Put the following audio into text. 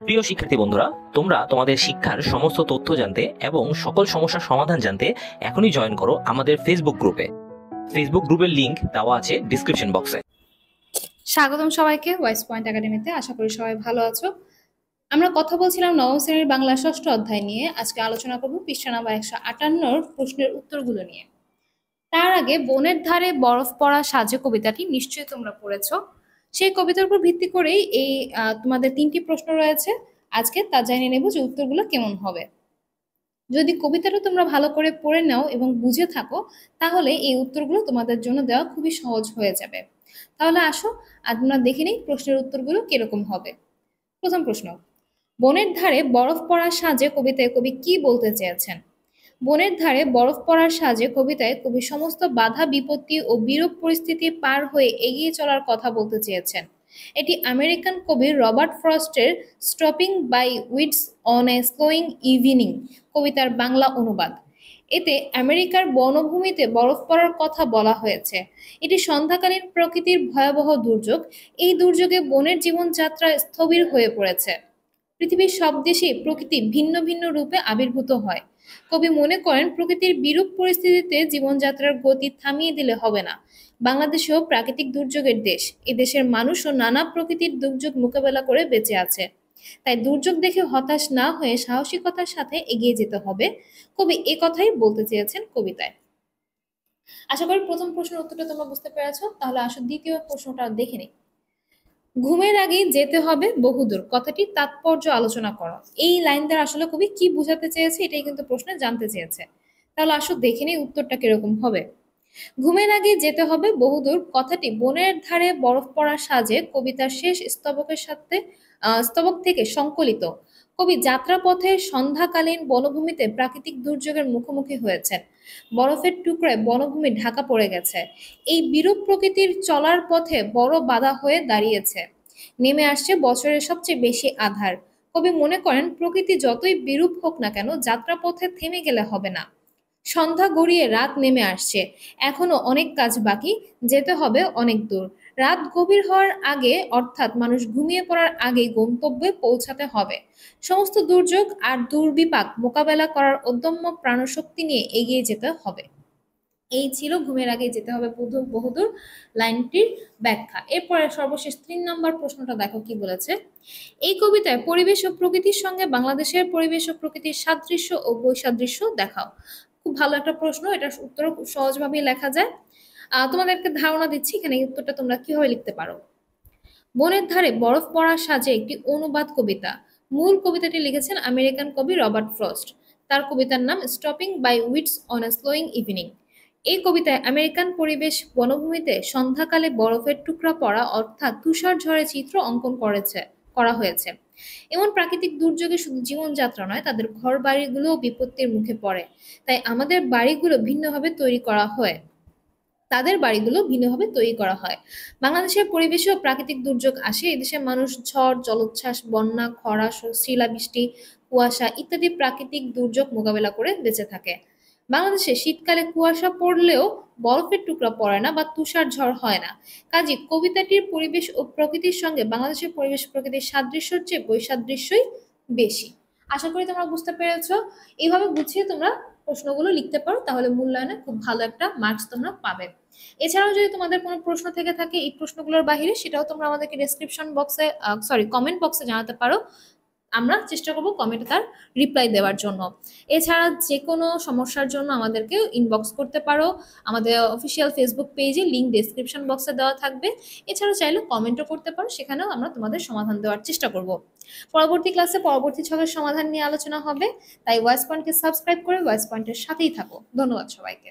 প্রিয় শিক্ষার্থী বন্ধুরা, তোমরা তোমাদের শিক্ষার সমস্ত তথ্য জানতে এবং সকল সমস্যার সমাধান জানতে এখনই জয়েন করো আমাদের ফেসবুক গ্রুপে। ফেসবুক গ্রুপের লিংক দেওয়া আছে ডিসক্রিপশন বক্সে। স্বাগতম সবাইকে ওয়াইস পয়েন্ট একাডেমিতে। আশা করি সবাই ভালো আছো। আমরা কথা বলছিলাম নবম শ্রেণীর বাংলা ষষ্ঠ অধ্যায় নিয়ে। আজকে আলোচনা করব পৃষ্ঠা নাম্বার 158 প্রশ্নের উত্তরগুলো নিয়ে। তার আগে বনের ধারে বরফ পড়া সাজে কবিতাটি নিশ্চয়ই তোমরা পড়েছো। সেই কবিতার উপর ভিত্তি করেই এই তোমাদের 3টি প্রশ্ন রয়েছে। আজকে তা জেনে নেব যে উত্তরগুলো কেমন হবে। যদি কবিতাটা তোমরা ভালো করে পড়ে নাও এবং বুঝে থাকো, তাহলে এই উত্তরগুলো তোমাদের জন্য দেওয়া খুবই সহজ হয়ে যাবে। তাহলে আসো আমরা দেখে নিই প্রশ্নের উত্তরগুলো কিরকম হবে। প্রথম প্রশ্ন, বনের ধারে বরফ পড়ার সাজে কবিতায় কবি কি বলতে চেয়েছেন? বনের ধারে বরফ পড়ার সাজে কবিতায় কবি সমস্ত বাধা বিপত্তি ও বিরূপ পরিস্থিতি পার হয়ে এগিয়ে চলার কথা বলতে চেয়েছেন। এটি আমেরিকান কবি রবার্ট ফ্রস্টের stopping by woods on a snowy evening কবিতার বাংলা অনুবাদ। এতে আমেরিকার বনভূমিতে বরফ পড়ার কথা বলা হয়েছে। এটি সন্ধ্যাকালীন প্রকৃতির ভয়াবহ দুর্যোগ। এই দুর্যোগে বনের জীবনযাত্রা স্থবির হয়ে পড়েছে। পৃথিবীর সব দেশেই প্রকৃতি ভিন্ন ভিন্ন রূপে আবির্ভূত হয়। কবি মনে করেন প্রকৃতির বিরূপ পরিস্থিতিতে জীবনযাত্রার গতি থামিয়ে দিলে হবে না। বাংলাদেশেও প্রাকৃতিক দুর্যোগের দেশ। এ দেশের মানুষও নানা প্রকৃতির দুর্যোগ মোকাবেলা করে বেঁচে আছে। তাই দুর্যোগ দেখে হতাশ না হয়ে সাহসিকতার সাথে এগিয়ে যেতে হবে। কবি এ কথাই বলতে চেয়েছেন কবিতায়। আশা করি প্রথম প্রশ্নের উত্তরটা তোমরা বুঝতে পেরেছো। তাহলে আসো দ্বিতীয় প্রশ্নটা দেখে নিই। ঘুমের আগেই যেতে হবে বহুদূর কথাটির তাৎপর্য আলোচনা করো। এই লাইন দ্বারা আসলে কবি কি বোঝাতে চেয়েছে এটাই কিন্তু প্রশ্নে জানতে চেয়েছে। তাহলে আসো দেখে নিই উত্তরটা কিরকম হবে। ঘুমের আগে যেতে হবে বহুদূর কথাটি বনের ধারে বরফ পড়ার সাজে কবিতার শেষ স্তবকের সাথে স্তবক থেকে সংকলিত। কবি যাত্রাপথে সন্ধ্যাকালীন বনভূমিতে প্রাকৃতিক দুর্যোগের মুখোমুখি হয়েছেন। বরফের টুকরায় বনভূমি ঢাকা পড়ে গেছে। এই বিরূপ প্রকৃতির চলার পথে বড় বাধা হয়ে দাঁড়িয়েছে। নেমে আসছে বছরের সবচেয়ে বেশি আঁধার। কবি মনে করেন প্রকৃতি যতই বিরূপ হোক না কেন যাত্রাপথে থেমে গেলে হবে না। সন্ধ্যা গড়িয়ে রাত নেমে আসছে। এখনো অনেক কাজ বাকি, যেতে হবে অনেক দূর। রাত গভীর হওয়ার আগে অর্থাৎ মানুষ ঘুমিয়ে পড়ার আগেই গন্তব্যে পৌঁছাতে হবে। সমস্ত দুর্যোগ আর দুর্বিপাক মোকাবেলা করার অদম্য প্রাণশক্তি নিয়ে এগিয়ে যেতে হবে। এই ছিল ঘুমের আগে যেতে হবে বহুদূর লাইনটির ব্যাখ্যা। এরপরে সর্বশেষ 3 নম্বর প্রশ্নটা দেখো কি বলেছে। এই কবিতায় পরিবেশ ও প্রকৃতির সঙ্গে বাংলাদেশের পরিবেশ ও প্রকৃতির সাদৃশ্য ও বৈসাদৃশ্য দেখাও। খুব ভালো একটা প্রশ্ন, এটার উত্তর খুব সহজভাবেই লেখা যায়। তোমাদেরকে ধারণা দিচ্ছি এখানে এই উত্তরটা তোমরা কিভাবে লিখতে পারো। বনের ধারে বরফ পড়ার সাজে একটি অনুবাদ কবিতা। মূল কবিতাটি লিখেছেন আমেরিকান কবি রবার্ট ফ্রস্ট। তার কবিতার নাম stopping by woods on a snowy evening. এই কবিতায় আমেরিকান পরিবেশ বনভূমিতে সন্ধ্যাকালে বরফের টুকরা পড়া অর্থাৎ তুষার ঝড়ের চিত্র অঙ্কন করা হয়েছে। এমন প্রাকৃতিক দুর্যোগে শুধু জীবনযাত্রা নয়, তাদের ঘর বাড়িগুলোও বিপত্তির মুখে পড়ে। তাই আমাদের বাড়িগুলো ভিন্নভাবে তৈরি করা হয়। তাদের বাড়িগুলো ভিন্নভাবে তৈরি করা হয়। বাংলাদেশের পরিবেশেও প্রাকৃতিক দুর্যোগ আসে। এদেশের মানুষ ঝড়, জলোচ্ছ্বাস, বন্যা, খরা, শিলাবৃষ্টি, কুয়াশা ইত্যাদি প্রাকৃতিক দুর্যোগ মোকাবেলা করে বেঁচে থাকে। বাংলাদেশে শীতকালে কুয়াশা পড়লেও বরফের টুকরা পড়ে না বা তুষার ঝড় হয় না। কাজে কবিতাটির পরিবেশ ও প্রকৃতির সঙ্গে বাংলাদেশের পরিবেশ প্রকৃতির সাদৃশ্যের চেয়ে বৈসাদৃশ্যই বেশি। আশা করি তোমরা বুঝতে পেরেছো। এইভাবে গুছিয়ে তোমরা প্রশ্নগুলো লিখতে পারো, তাহলে মূল্যায়নে খুব ভালো একটা মার্কস তোমরা পাবে। এছাড়াও যদি তোমাদের কোনো প্রশ্ন থেকে থাকে এই প্রশ্নগুলোর বাহিরে, সেটাও তোমরা আমাদেরকে ডেসক্রিপশন বক্সে কমেন্ট বক্সে জানাতে পারো। আমরা চেষ্টা করব কমেন্টে তার রিপ্লাই দেওয়ার জন্য। এছাড়া যে কোনো সমস্যার জন্য আমাদেরকে ইনবক্স করতে পারো। আমাদের অফিসিয়াল ফেসবুক পেজে লিংক ডেসক্রিপশন বক্সে দেওয়া থাকবে। এছাড়া চাইলে কমেন্টও করতে পারো, সেখানেও আমরা তোমাদের সমাধান দেওয়ার চেষ্টা করব। পরবর্তী ক্লাসে পরবর্তী ছকের সমাধান নিয়ে আলোচনা হবে। তাই ভয়েস পয়েন্টকে সাবস্ক্রাইব করে ভয়েস পয়েন্টের সাথেই থাকো। ধন্যবাদ সবাইকে।